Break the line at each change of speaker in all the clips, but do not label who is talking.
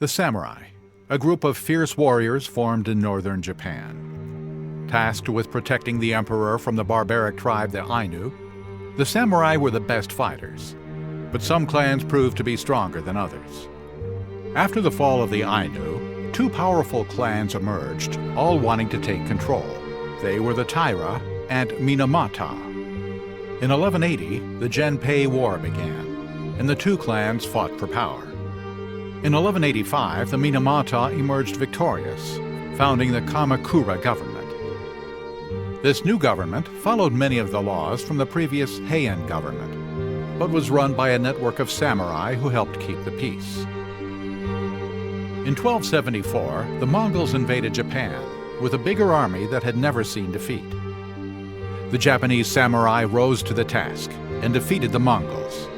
The samurai, a group of fierce warriors formed in northern Japan. Tasked with protecting the emperor from the barbaric tribe the Ainu, the samurai were the best fighters, but some clans proved to be stronger than others. After the fall of the Ainu, two powerful clans emerged, all wanting to take control. They were the Taira and Minamata. In 1180, the Genpei War began, and the two clans fought for power. In 1185, the Minamata emerged victorious, founding the Kamakura government. This new government followed many of the laws from the previous Heian government, but was run by a network of samurai who helped keep the peace. In 1274, the Mongols invaded Japan with a bigger army that had never seen defeat. The Japanese samurai rose to the task and defeated the Mongols.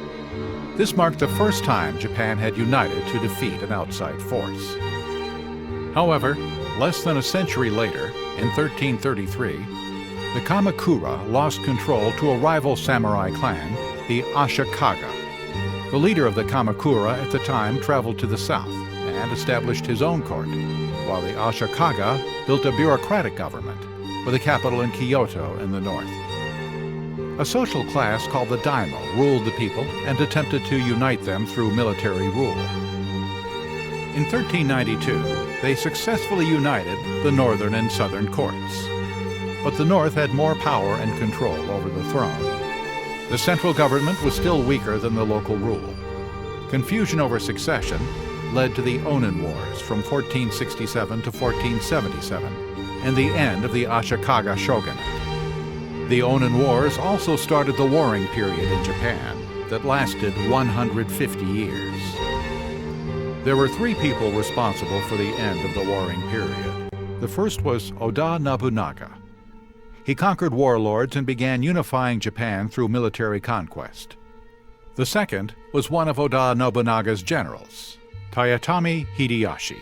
This marked the first time Japan had united to defeat an outside force. However, less than a century later, in 1333, the Kamakura lost control to a rival samurai clan, the Ashikaga. The leader of the Kamakura at the time traveled to the south and established his own court, while the Ashikaga built a bureaucratic government with a capital in Kyoto in the north. A social class called the daimyo ruled the people and attempted to unite them through military rule. In 1392, they successfully united the northern and southern courts. But the north had more power and control over the throne. The central government was still weaker than the local rule. Confusion over succession led to the Onin Wars from 1467 to 1477 and the end of the Ashikaga shogunate. The Onin Wars also started the warring period in Japan that lasted 150 years. There were three people responsible for the end of the warring period. The first was Oda Nobunaga. He conquered warlords and began unifying Japan through military conquest. The second was one of Oda Nobunaga's generals, Toyotomi Hideyoshi.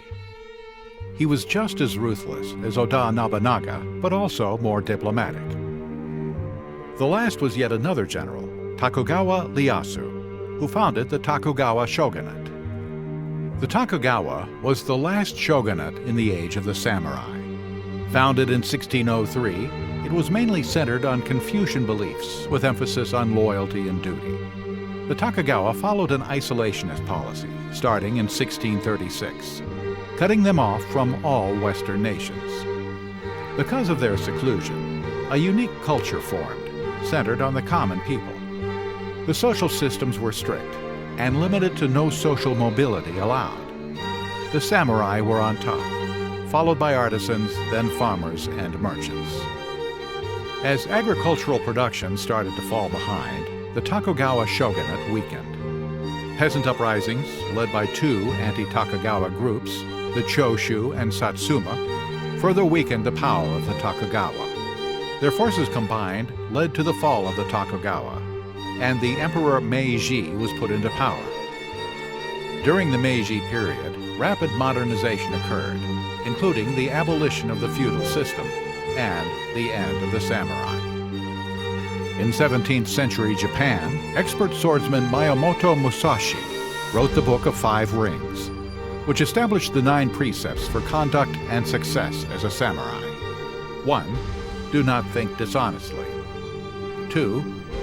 He was just as ruthless as Oda Nobunaga, but also more diplomatic. The last was yet another general, Tokugawa Ieyasu, who founded the Tokugawa shogunate. The Tokugawa was the last shogunate in the age of the samurai. Founded in 1603, it was mainly centered on Confucian beliefs with emphasis on loyalty and duty. The Tokugawa followed an isolationist policy starting in 1636, cutting them off from all Western nations. Because of their seclusion, a unique culture formed, centered on the common people. The social systems were strict and limited to no social mobility allowed. The samurai were on top, followed by artisans, then farmers and merchants. As agricultural production started to fall behind, the Tokugawa shogunate weakened. Peasant uprisings, led by two anti-Tokugawa groups, the Choshu and Satsuma, further weakened the power of the Tokugawa. Their forces combined led to the fall of the Tokugawa, and the Emperor Meiji was put into power. During the Meiji period, rapid modernization occurred, including the abolition of the feudal system and the end of the samurai. In 17th century Japan, expert swordsman Miyamoto Musashi wrote the Book of Five Rings, which established the 9 precepts for conduct and success as a samurai. 1. Do not think dishonestly. 2.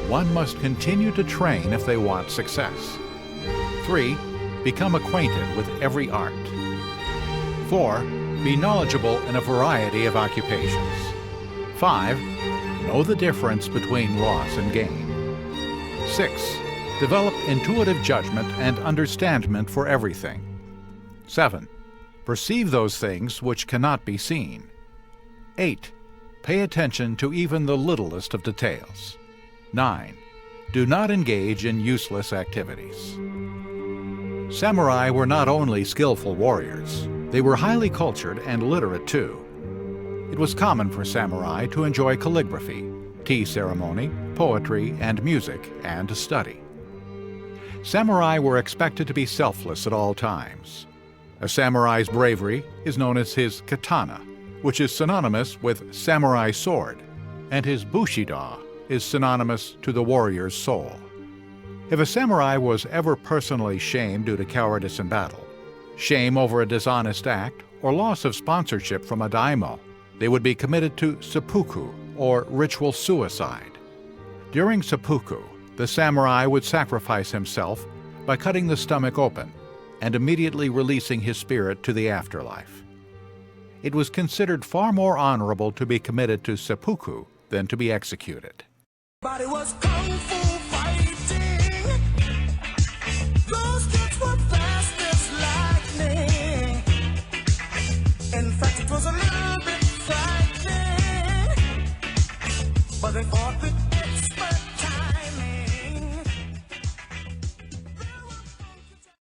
One must continue to train if they want success. 3. Become acquainted with every art. 4. Be knowledgeable in a variety of occupations. 5. Know the difference between loss and gain. 6. Develop intuitive judgment and understandment for everything. 7. Perceive those things which cannot be seen. 8. Pay attention to even the littlest of details. 9. Do not engage in useless activities. Samurai were not only skillful warriors, they were highly cultured and literate too. It was common for samurai to enjoy calligraphy, tea ceremony, poetry, and music, and to study. Samurai were expected to be selfless at all times. A samurai's bravery is known as his katana, which is synonymous with samurai sword, and his bushido is synonymous to the warrior's soul. If a samurai was ever personally shamed due to cowardice in battle, shame over a dishonest act, or loss of sponsorship from a daimyo, they would be committed to seppuku, or ritual suicide. During seppuku, the samurai would sacrifice himself by cutting the stomach open and immediately releasing his spirit to the afterlife. It was considered far more honorable to be committed to seppuku than to be executed.
But it was kung fu.